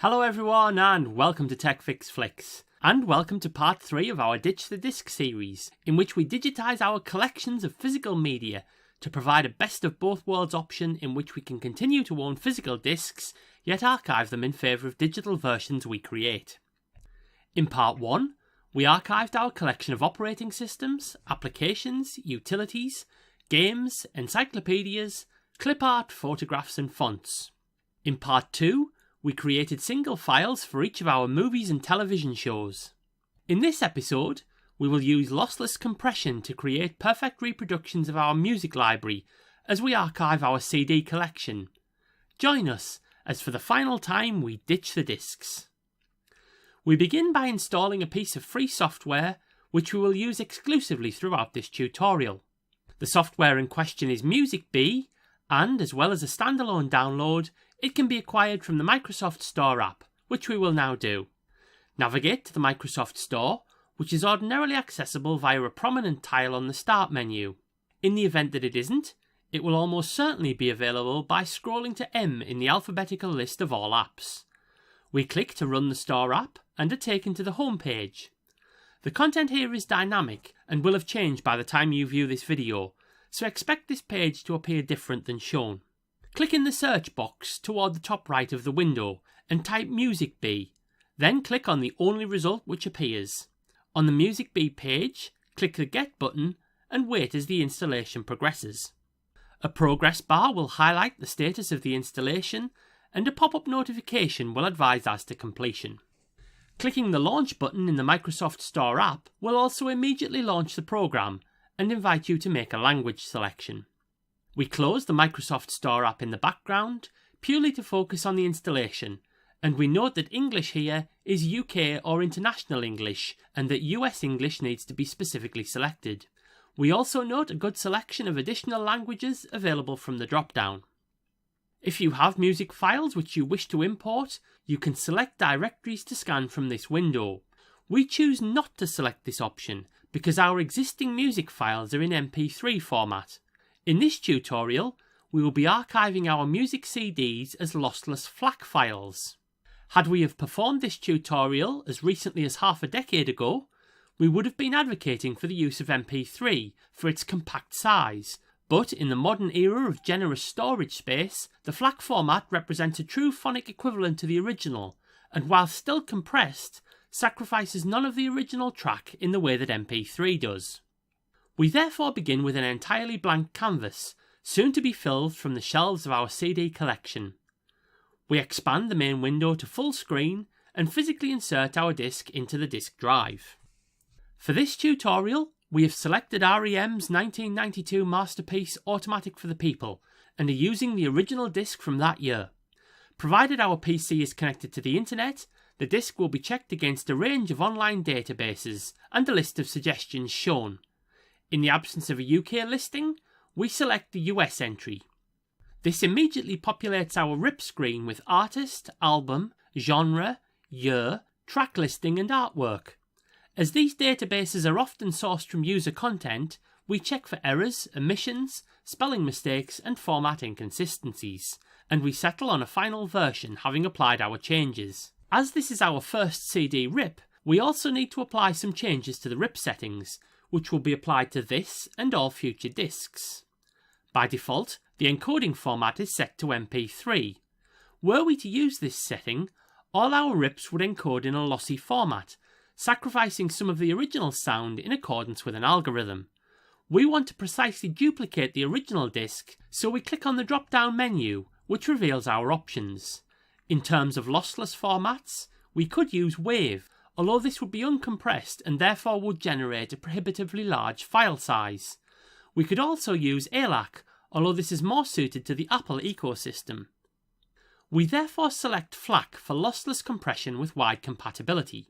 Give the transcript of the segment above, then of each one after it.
Hello everyone and welcome to Tech Fix Flicks. And welcome to part 3 of our Ditch the Disc series, in which we digitise our collections of physical media to provide a best of both worlds option in which we can continue to own physical discs, yet archive them in favour of digital versions we create. In part 1, we archived our collection of operating systems, applications, utilities, games, encyclopedias, clip art, photographs and fonts. In part 2, we created single files for each of our movies and television shows. In this episode, we will use lossless compression to create perfect reproductions of our music library as we archive our CD collection. Join us as for the final time we ditch the discs. We begin by installing a piece of free software which we will use exclusively throughout this tutorial. The software in question is MusicBee, and as well as a standalone download, it can be acquired from the Microsoft Store app, which we will now do. Navigate to the Microsoft Store, which is ordinarily accessible via a prominent tile on the Start menu. In the event that it isn't, it will almost certainly be available by scrolling to M in the alphabetical list of all apps. We click to run the Store app and are taken to the home page. The content here is dynamic and will have changed by the time you view this video, so expect this page to appear different than shown. Click in the search box toward the top right of the window and type MusicBee, then click on the only result which appears. On the MusicBee page, click the Get button and wait as the installation progresses. A progress bar will highlight the status of the installation and a pop-up notification will advise as to completion. Clicking the Launch button in the Microsoft Store app will also immediately launch the program and invite you to make a language selection. We close the Microsoft Store app in the background purely to focus on the installation, and we note that English here is UK or International English and that US English needs to be specifically selected. We also note a good selection of additional languages available from the drop-down. If you have music files which you wish to import, you can select directories to scan from this window. We choose not to select this option because our existing music files are in MP3 format. In this tutorial, we will be archiving our music CDs as lossless FLAC files. Had we have performed this tutorial as recently as half a decade ago, we would have been advocating for the use of MP3 for its compact size, but in the modern era of generous storage space, the FLAC format represents a true phonic equivalent to the original, and while still compressed, sacrifices none of the original track in the way that MP3 does. We therefore begin with an entirely blank canvas, soon to be filled from the shelves of our CD collection. We expand the main window to full screen and physically insert our disc into the disk drive. For this tutorial, we have selected REM's 1992 masterpiece Automatic for the People and are using the original disc from that year. Provided our PC is connected to the internet, the disc will be checked against a range of online databases and a list of suggestions shown. In the absence of a UK listing, we select the US entry. This immediately populates our RIP screen with artist, album, genre, year, track listing and artwork. As these databases are often sourced from user content, we check for errors, omissions, spelling mistakes and format inconsistencies, and we settle on a final version having applied our changes. As this is our first CD RIP, we also need to apply some changes to the RIP settings, which will be applied to this and all future discs. By default, the encoding format is set to MP3. Were we to use this setting, all our RIPs would encode in a lossy format, sacrificing some of the original sound in accordance with an algorithm. We want to precisely duplicate the original disc, so we click on the drop-down menu, which reveals our options. In terms of lossless formats, we could use WAV, although this would be uncompressed and therefore would generate a prohibitively large file size. We could also use FLAC, although this is more suited to the Apple ecosystem. We therefore select FLAC for lossless compression with wide compatibility.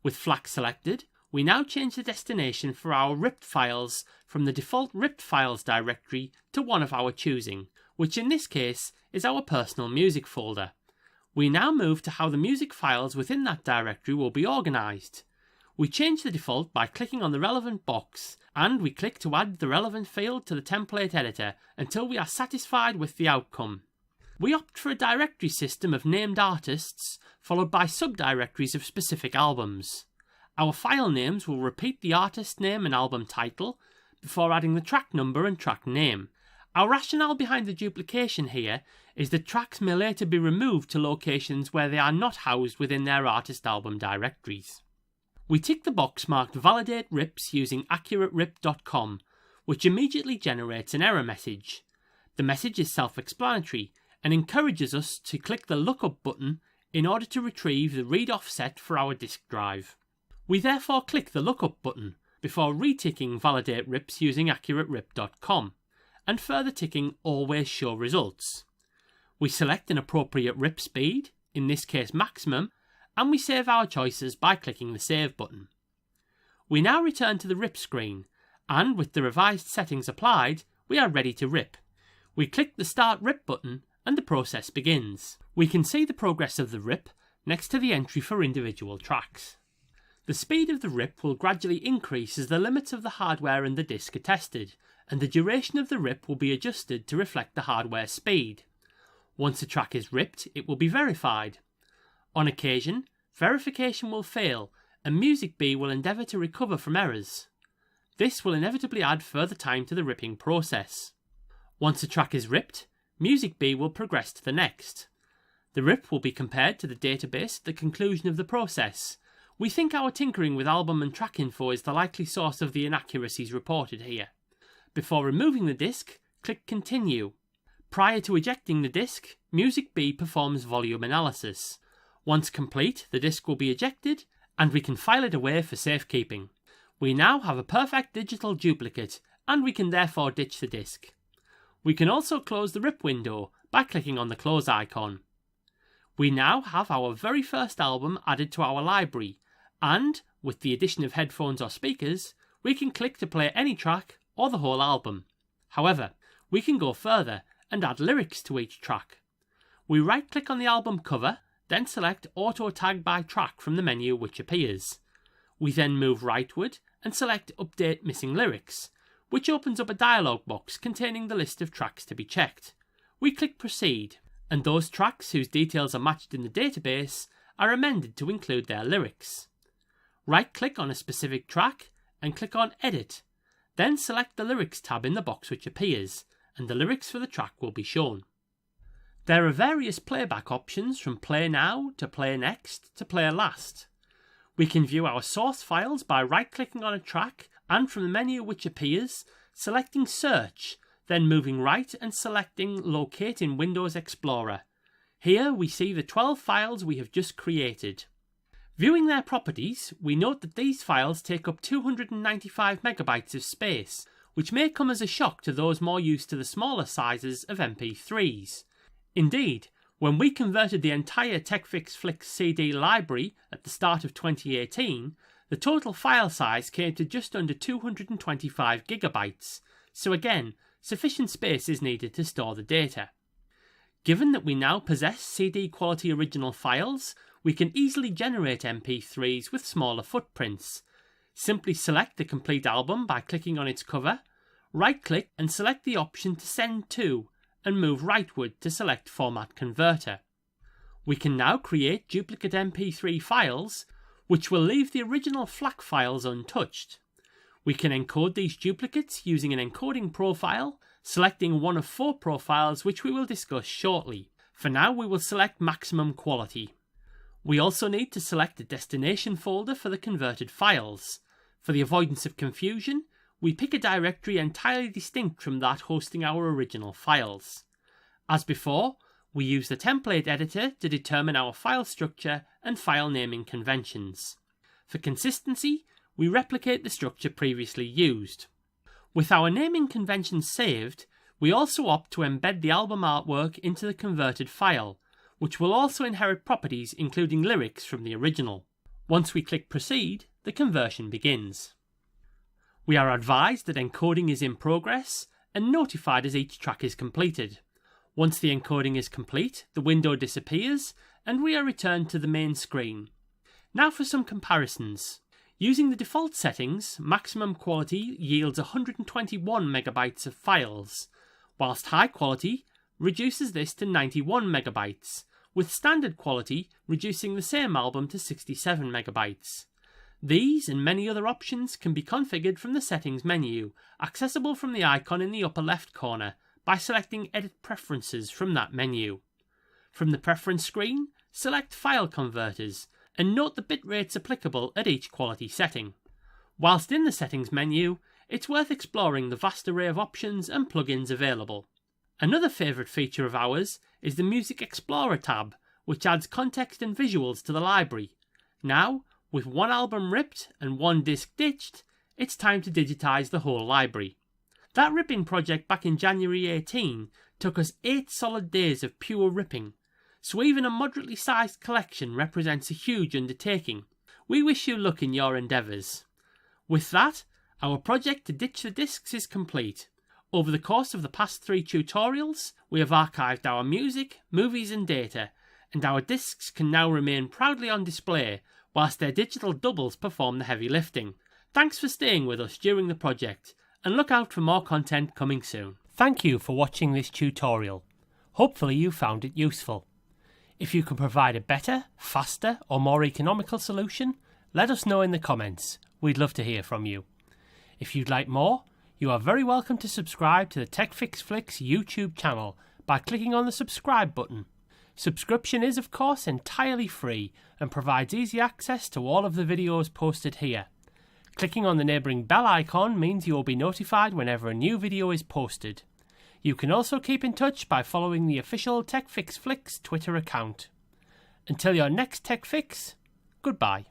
With FLAC selected, we now change the destination for our ripped files from the default ripped files directory to one of our choosing, which in this case is our personal music folder. We now move to how the music files within that directory will be organised. We change the default by clicking on the relevant box, and we click to add the relevant field to the template editor until we are satisfied with the outcome. We opt for a directory system of named artists, followed by subdirectories of specific albums. Our file names will repeat the artist name and album title, before adding the track number and track name. Our rationale behind the duplication here is that tracks may later be removed to locations where they are not housed within their artist album directories. We tick the box marked Validate RIPs using AccurateRip.com, which immediately generates an error message. The message is self-explanatory and encourages us to click the Lookup button in order to retrieve the read offset for our disk drive. We therefore click the Lookup button before reticking Validate RIPs using AccurateRip.com and further ticking Always Show Results. We select an appropriate RIP speed, in this case maximum, and we save our choices by clicking the Save button. We now return to the RIP screen, and with the revised settings applied, we are ready to RIP. We click the Start RIP button and the process begins. We can see the progress of the RIP next to the entry for individual tracks. The speed of the RIP will gradually increase as the limits of the hardware and the disk are tested, and the duration of the RIP will be adjusted to reflect the hardware speed. Once a track is ripped, it will be verified. On occasion, verification will fail, and MusicBee will endeavour to recover from errors. This will inevitably add further time to the ripping process. Once a track is ripped, MusicBee will progress to the next. The RIP will be compared to the database at the conclusion of the process. We think our tinkering with album and track info is the likely source of the inaccuracies reported here. Before removing the disk, click Continue. Prior to ejecting the disk, MusicBee performs volume analysis. Once complete, the disk will be ejected, and we can file it away for safekeeping. We now have a perfect digital duplicate, and we can therefore ditch the disk. We can also close the RIP window by clicking on the close icon. We now have our very first album added to our library, and, with the addition of headphones or speakers, we can click to play any track or the whole album. However, we can go further and add lyrics to each track. We right-click on the album cover, then select Auto Tag by Track from the menu which appears. We then move rightward and select Update Missing Lyrics, which opens up a dialog box containing the list of tracks to be checked. We click Proceed, and those tracks whose details are matched in the database are amended to include their lyrics. Right-click on a specific track and click on Edit, then select the Lyrics tab in the box which appears, and the lyrics for the track will be shown. There are various playback options from Play Now to Play Next to Play Last. We can view our source files by right-clicking on a track and from the menu which appears, selecting Search, then moving right and selecting Locate in Windows Explorer. Here we see the 12 files we have just created. Viewing their properties, we note that these files take up 295 megabytes of space, which may come as a shock to those more used to the smaller sizes of MP3s. Indeed, when we converted the entire TechFix Flicks CD library at the start of 2018, the total file size came to just under 225 gigabytes, so again, sufficient space is needed to store the data. Given that we now possess CD quality original files, we can easily generate MP3s with smaller footprints. Simply select the complete album by clicking on its cover, right-click and select the option to Send To, and move rightward to select Format Converter. We can now create duplicate MP3 files, which will leave the original FLAC files untouched. We can encode these duplicates using an encoding profile, selecting one of 4 profiles which we will discuss shortly. For now we will select Maximum Quality. We also need to select a destination folder for the converted files. For the avoidance of confusion, we pick a directory entirely distinct from that hosting our original files. As before, we use the template editor to determine our file structure and file naming conventions. For consistency, we replicate the structure previously used. With our naming conventions saved, we also opt to embed the album artwork into the converted file, which will also inherit properties including lyrics from the original. Once we click Proceed, the conversion begins. We are advised that encoding is in progress and notified as each track is completed. Once the encoding is complete, the window disappears and we are returned to the main screen. Now for some comparisons. Using the default settings, maximum quality yields 121 megabytes of files, whilst high quality, reduces this to 91 megabytes, with standard quality reducing the same album to 67 megabytes. These and many other options can be configured from the settings menu, accessible from the icon in the upper left corner by selecting Edit Preferences from that menu. From the preference screen, select File Converters and note the bit rates applicable at each quality setting. Whilst in the settings menu, it's worth exploring the vast array of options and plugins available. Another favourite feature of ours is the Music Explorer tab, which adds context and visuals to the library. Now, with one album ripped and one disc ditched, it's time to digitise the whole library. That ripping project back in January 18 took us 8 solid days of pure ripping, so even a moderately sized collection represents a huge undertaking. We wish you luck in your endeavours. With that, our project to ditch the discs is complete. Over the course of the past 3 tutorials, we have archived our music, movies and data, and our discs can now remain proudly on display whilst their digital doubles perform the heavy lifting. Thanks for staying with us during the project, and look out for more content coming soon. Thank you for watching this tutorial. Hopefully you found it useful. If you can provide a better, faster or more economical solution, let us know in the comments. We'd love to hear from you. If you'd like more, you are very welcome to subscribe to the TechFixFlix YouTube channel by clicking on the subscribe button. Subscription is of course entirely free and provides easy access to all of the videos posted here. Clicking on the neighbouring bell icon means you will be notified whenever a new video is posted. You can also keep in touch by following the official TechFixFlix Twitter account. Until your next TechFix, goodbye.